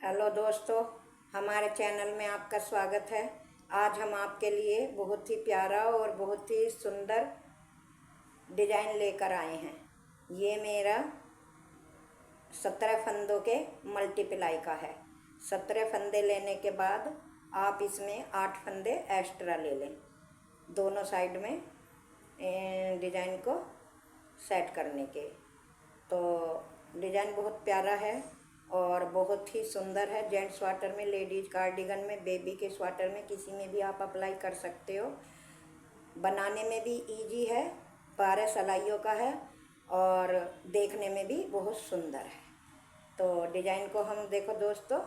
Hello दोस्तों, हमारे channel में आपका स्वागत है। आज हम आपके लिए बहुत ही प्यारा और बहुत ही सुंदर डिज़ाइन लेकर आए हैं। ये मेरा 17 फंदों के मल्टीप्लाई का है। 17 फंदे लेने के बाद आप इसमें 8 फंदे एक्स्ट्रा ले लें, दोनों साइड में डिज़ाइन को सेट करने के। तो डिज़ाइन बहुत प्यारा है और बहुत ही सुंदर है। जेंट्स स्वेटर में, लेडीज कार्डिगन में, बेबी के स्वेटर में, किसी में भी आप अप्लाई कर सकते हो। बनाने में भी इजी है, 12 सिलाइयों का है और देखने में भी बहुत सुंदर है। तो डिज़ाइन को हम देखो दोस्तों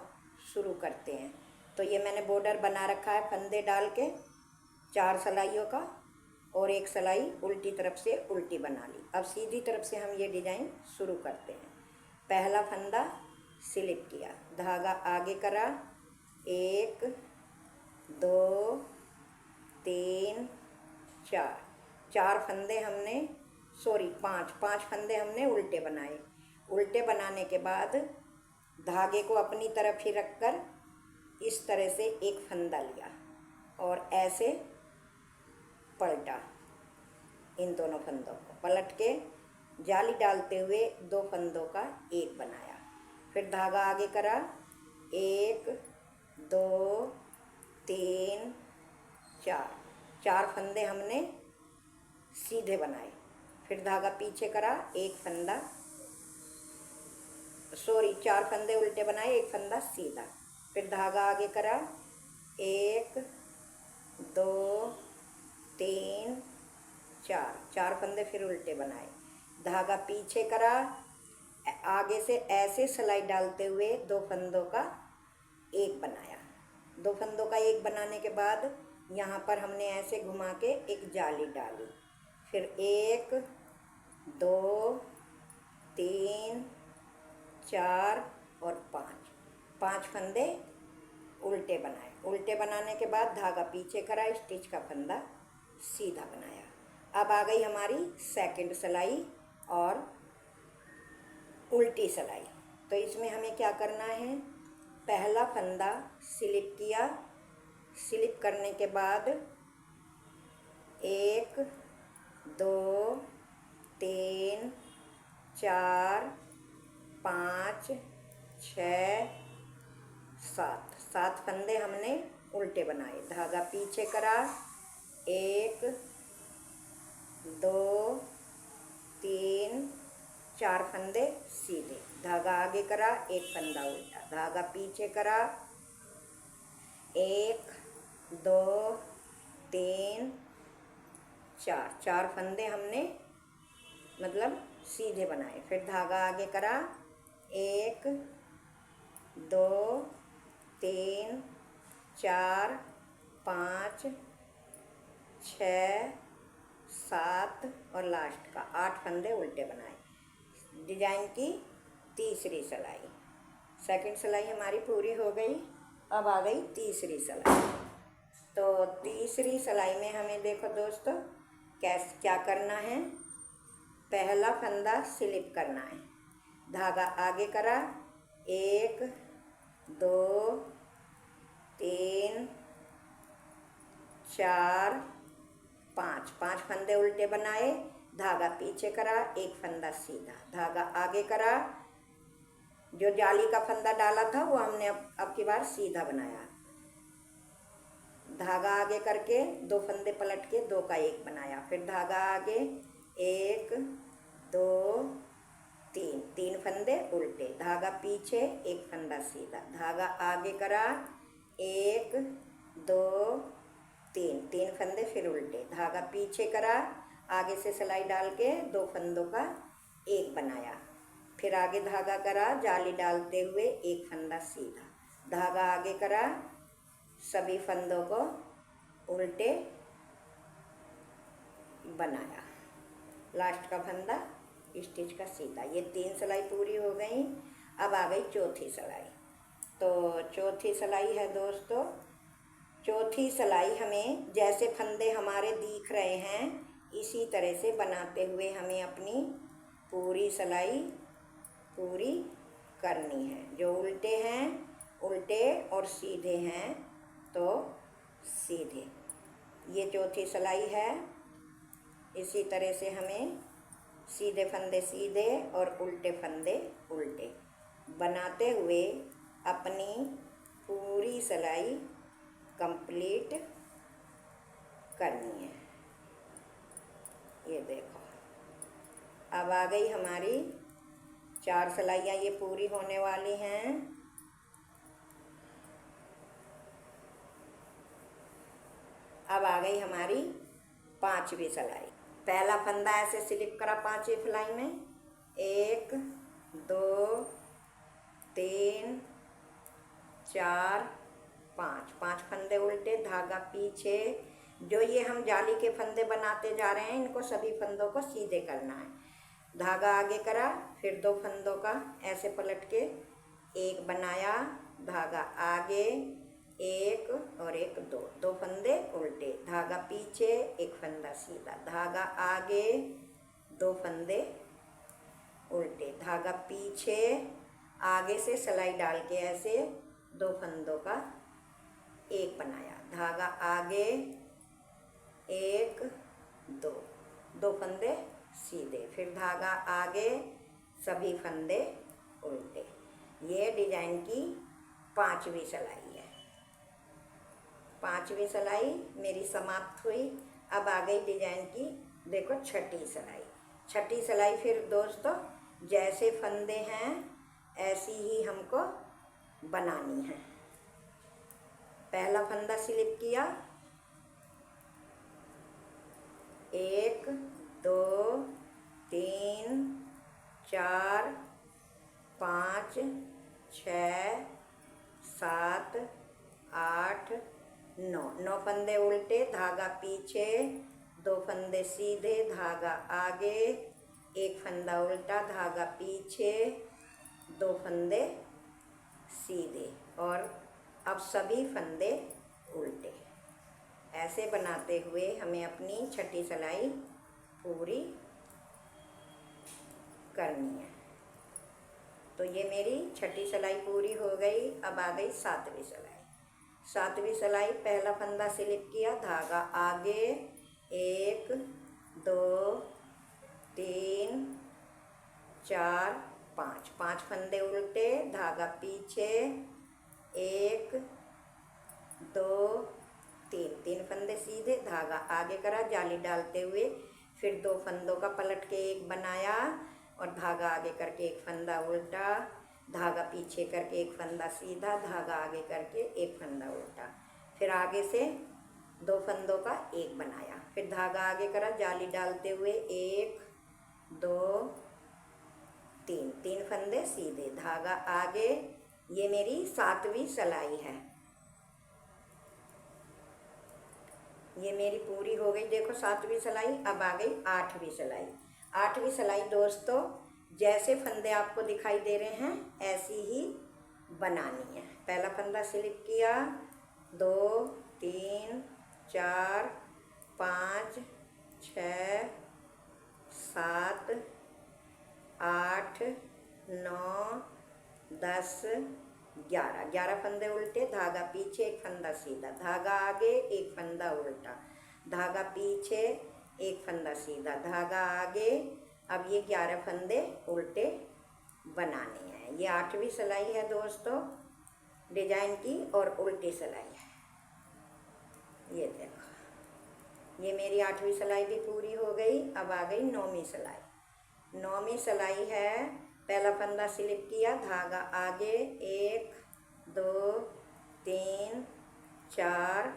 शुरू करते हैं। तो ये मैंने बॉर्डर बना रखा है फंदे डाल के 4 सिलाइयों का, और एक सिलाई उल्टी तरफ से उल्टी बना ली। अब सीधी तरफ से हम ये डिज़ाइन शुरू करते हैं। पहला फंदा स्लिप किया, धागा आगे करा, 1 2 3 4 फंदे हमने पाँच फंदे हमने उल्टे बनाए। उल्टे बनाने के बाद धागे को अपनी तरफ ही रखकर इस तरह से एक फंदा लिया और ऐसे पलटा। इन दोनों फंदों को पलट के जाली डालते हुए 2 फंदों का एक बनाया। फिर धागा आगे करा, 1 2 3 4 फंदे हमने सीधे बनाए। फिर धागा पीछे करा, 4 फंदे उल्टे बनाए, 1 फंदा सीधा। फिर धागा आगे करा, 1 2 3 4 फंदे फिर उल्टे बनाए। धागा पीछे करा, आगे से ऐसे सिलाई डालते हुए 2 फंदों का एक बनाया। 2 फंदों का एक बनाने के बाद यहाँ पर हमने ऐसे घुमा के एक जाली डाली। फिर 1 2 3 4 और 5 फंदे उल्टे बनाए। उल्टे बनाने के बाद धागा पीछे करा, स्टिच का फंदा सीधा बनाया। अब आ गई हमारी सेकंड सिलाई और उल्टी सिलाई। तो इसमें हमें क्या करना है, पहला फंदा स्लिप किया, स्लिप करने के बाद 1 2 3 4 5 6 7 फंदे हमने उल्टे बनाए। धागा पीछे करा, 1 2 3 4 फंदे सीधे। धागा आगे करा, 1 फंदा उल्टा। धागा पीछे करा, 1 2 3 4 फंदे हमने मतलब सीधे बनाए। फिर धागा आगे करा, 1 2 3 4 5 6 7 और लास्ट का 8 फंदे उल्टे बनाए। डिज़ाइन की तीसरी सिलाई, सेकंड सिलाई हमारी पूरी हो गई। अब आ गई तीसरी सिलाई। तो तीसरी सिलाई में हमें देखो दोस्तों क्या करना है, पहला फंदा स्लिप करना है। धागा आगे करा, 1 2 3 4 5 फंदे उल्टे बनाए। धागा पीछे करा, 1 फंदा सीधा। धागा आगे करा, जो जाली का फंदा डाला था वो हमने अब की बार सीधा बनाया। धागा आगे करके 2 फंदे पलट के 2 का 1 बनाया। फिर धागा आगे, 1 2 3 फंदे उल्टे। धागा पीछे, 1 फंदा सीधा। धागा आगे करा, 1 2 3 फंदे फिर उल्टे। धागा पीछे करा, आगे से सिलाई डाल के 2 फंदों का एक बनाया। फिर आगे धागा करा, जाली डालते हुए 1 फंदा सीधा। धागा आगे करा, सभी फंदों को उल्टे बनाया। लास्ट का फंदा स्टिच का सीधा। ये 3 सिलाई पूरी हो गई। अब आ गई चौथी सिलाई। तो चौथी सिलाई है दोस्तों, चौथी सिलाई हमें जैसे फंदे हमारे दिख रहे हैं इसी तरह से बनाते हुए हमें अपनी पूरी सिलाई पूरी करनी है। जो उल्टे हैं उल्टे और सीधे हैं तो सीधे। ये चौथी सिलाई है। इसी तरह से हमें सीधे फंदे सीधे और उल्टे फंदे उल्टे बनाते हुए अपनी पूरी सिलाई कंप्लीट करनी है। ये देखो, अब आ गई हमारी 4 सिलाइयाँ, ये पूरी होने वाली हैं। अब आ गई हमारी 5वीं सिलाई। पहला फंदा ऐसे स्लिप करा 5वीं सिलाई में, 1 2 3 4 5 फंदे उल्टे, धागा पीछे। जो ये हम जाली के फंदे बनाते जा रहे हैं, इनको सभी फंदों को सीधे करना है। धागा आगे करा, फिर 2 फंदों का ऐसे पलट के 1 बनाया, धागा आगे 1 और 1 2 फंदे उल्टे, धागा पीछे 1 फंदा सीधा, धागा आगे 2 फंदे उल्टे, धागा पीछे, आगे से सिलाई डाल के ऐसे 2 फंदों का 1 बनाया, धागा आगे 1 2 फंदे सीधे, फिर धागा आगे, सभी फंदे उल्टे। ये डिजाइन की 5वीं सिलाई है। 5वीं सिलाई मेरी समाप्त हुई। अब आ गई डिजाइन की देखो 6ठी सिलाई। 6ठी सिलाई फिर दोस्तों जैसे फंदे हैं ऐसी ही हमको बनानी है। पहला फंदा स्लिप किया, 1 2 3 4 5 6 7 8 9 फंदे उल्टे, धागा पीछे, 2 फंदे सीधे, धागा आगे, 1 फंदा उल्टा, धागा पीछे, 2 फंदे सीधे और अब सभी फंदे उल्टे। ऐसे बनाते हुए हमें अपनी 6ठी सिलाई पूरी करनी है। तो ये मेरी 6ठी सिलाई पूरी हो गई। अब आ गई 7वीं सिलाई। 7वीं सिलाई पहला फंदा स्लिप किया, धागा आगे 1 2 3 4 5 फंदे उल्टे, धागा पीछे, 1 2 3 फंदे सीधे, धागा आगे करा, जाली डालते हुए फिर 2 फंदों का पलट के 1 बनाया और धागा आगे करके 1 फंदा उल्टा, धागा पीछे करके 1 फंदा सीधा, धागा आगे करके 1 फंदा उल्टा, फिर आगे से 2 फंदों का 1 बनाया, फिर धागा आगे करा, जाली डालते हुए 1 2 3 फंदे सीधे, धागा आगे। ये मेरी 7वीं सिलाई है। ये मेरी पूरी हो गई। देखो 7वीं सिलाई। अब आ गई 8वीं सिलाई। 8वीं सिलाई दोस्तों जैसे फंदे आपको दिखाई दे रहे हैं ऐसी ही बनानी है। पहला फंदा स्लिप किया, 2 3 4 5 6 7 8 9 10 11 फंदे उल्टे, धागा पीछे, 1 फंदा सीधा, धागा आगे, 1 फंदा उल्टा, धागा पीछे, 1 फंदा सीधा, धागा आगे। अब ये 11 फंदे उल्टे बनाने हैं। ये 8वीं सिलाई है दोस्तों डिजाइन की और उल्टी सिलाई है। ये देखो, ये मेरी 8वीं सिलाई भी पूरी हो गई। अब आ गई 9वीं सिलाई। 9वीं सिलाई है, पहला फंदा स्लिप किया, धागा आगे, 1 2 3 4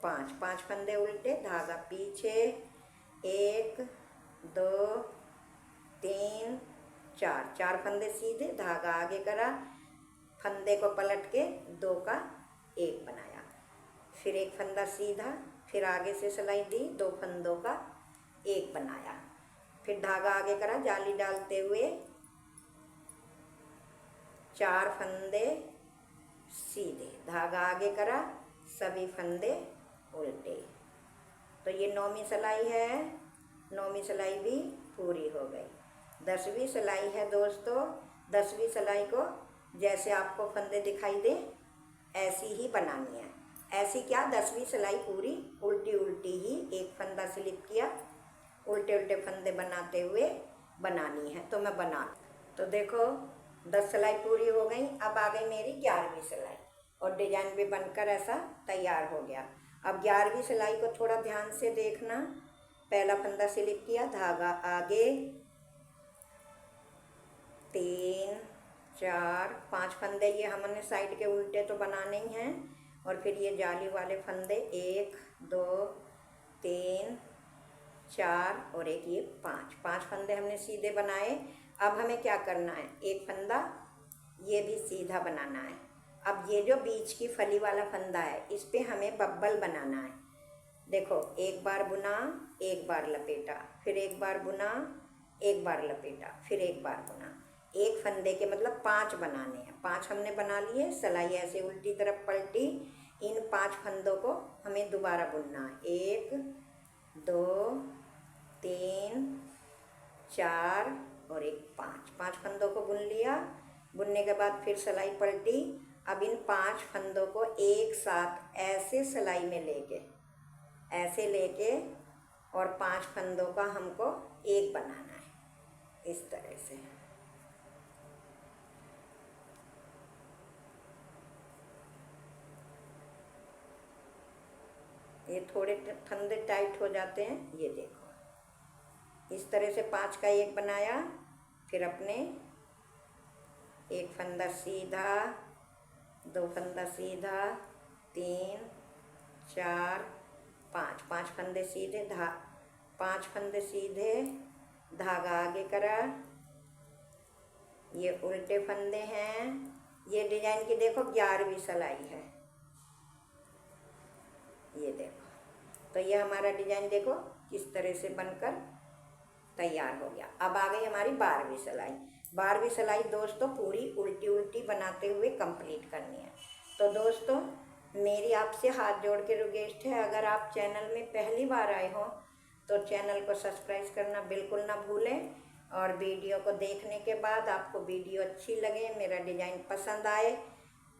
5 फंदे उल्टे, धागा पीछे, 1 2 3 4 फंदे सीधे, धागा आगे करा, फंदे को पलट के 2 का 1 बनाया, फिर 1 फंदा सीधा, फिर आगे से सिलाई दी, 2 फंदों का 1 बनाया, फिर धागा आगे करा, जाली डालते हुए 4 फंदे सीधे, धागा आगे करा, सभी फंदे उल्टे। तो ये 9वीं सिलाई है। 9वीं सिलाई भी पूरी हो गई। 10वीं सिलाई है दोस्तों। 10वीं सिलाई को जैसे आपको फंदे दिखाई दे ऐसी ही बनानी है। ऐसी क्या 10वीं सिलाई पूरी उल्टी उल्टी ही एक फंदा स्लिप किया, उल्टे उल्टे फंदे बनाते हुए बनानी है। तो मैं बना, तो देखो 10 सिलाई पूरी हो गई। अब आ गई मेरी 11वीं सिलाई और डिजाइन भी बनकर ऐसा तैयार हो गया। अब 11वीं सिलाई को थोड़ा ध्यान से देखना। पहला फंदा स्लिप किया, धागा आगे, 3 4 5 फंदे, ये हमने साइड के उल्टे तो बनाने ही हैं। और फिर ये जाली वाले फंदे 1 2 3 4 और एक ये 5 फंदे हमने सीधे बनाए। अब हमें क्या करना है, एक फंदा ये भी सीधा बनाना है। अब ये जो बीच की फली वाला फंदा है, इस पे हमें बब्बल बनाना है। देखो, एक बार बुना, एक बार लपेटा, फिर एक बार बुना, एक बार लपेटा, फिर एक बार बुना। एक फंदे के मतलब 5 बनाने हैं। 5 हमने बना लिए, सिलाई ऐसे उल्टी तरफ पलटी। इन 5 फंदों को हमें दोबारा बुनना है। 1 2 3 4 और एक 5 फंदों को बुन लिया। बुनने के बाद फिर सिलाई पलटी। अब इन 5 फंदों को एक साथ ऐसे सिलाई में ऐसे लेके और 5 फंदों का हमको एक बनाना है, इस तरह से। ये थोड़े फंदे टाइट हो जाते हैं, ये देखो इस तरह से 5 का एक बनाया। फिर अपने एक फंदा सीधा, 2 फंदा सीधा, 3 4 5 फंदे सीधे, 5 फंदे सीधे, धागा आगे करा, ये उल्टे फंदे हैं। ये डिजाइन की देखो 11वीं सिलाई है, ये देखो। तो ये हमारा डिजाइन देखो किस तरह से बनकर तैयार हो गया। अब आ गई हमारी 12वीं सिलाई। 12वीं सिलाई दोस्तों पूरी उल्टी उल्टी बनाते हुए कंप्लीट करनी है। तो दोस्तों मेरी आपसे हाथ जोड़ के रिक्वेस्ट है, अगर आप चैनल में पहली बार आए हो तो चैनल को सब्सक्राइब करना बिल्कुल ना भूलें। और वीडियो को देखने के बाद आपको वीडियो अच्छी लगे, मेरा डिज़ाइन पसंद आए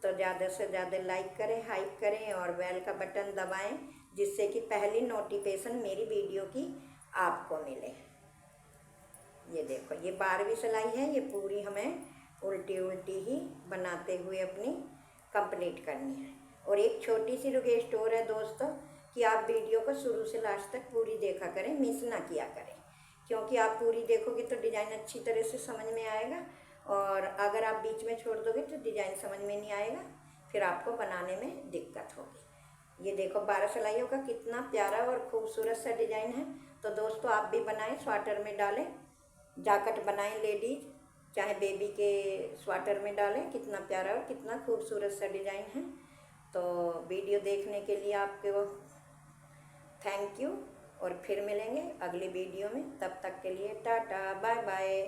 तो ज़्यादा से ज़्यादा लाइक करें, हाइप करें और बेल का बटन दबाएं, जिससे कि पहली नोटिफिकेशन मेरी वीडियो की आपको मिले। ये देखो, ये 12वीं सिलाई है, ये पूरी हमें उल्टी उल्टी ही बनाते हुए अपनी कंप्लीट करनी है। और एक छोटी सी रिक्वेस्ट और है दोस्तों कि आप वीडियो को शुरू से लास्ट तक पूरी देखा करें, मिस ना किया करें, क्योंकि आप पूरी देखोगे तो डिज़ाइन अच्छी तरह से समझ में आएगा। और अगर आप बीच में छोड़ दोगे तो डिज़ाइन समझ में नहीं आएगा, फिर आपको बनाने में दिक्कत होगी। ये देखो 12 सिलाइयों का कितना प्यारा और खूबसूरत सा डिज़ाइन है। तो दोस्तों आप भी बनाएं, स्वेटर में डालें, जैकेट बनाएं लेडीज, चाहे बेबी के स्वेटर में डालें। कितना प्यारा और कितना खूबसूरत सा डिज़ाइन है। तो वीडियो देखने के लिए आपको थैंक यू और फिर मिलेंगे अगली वीडियो में। तब तक के लिए टाटा बाय बाय।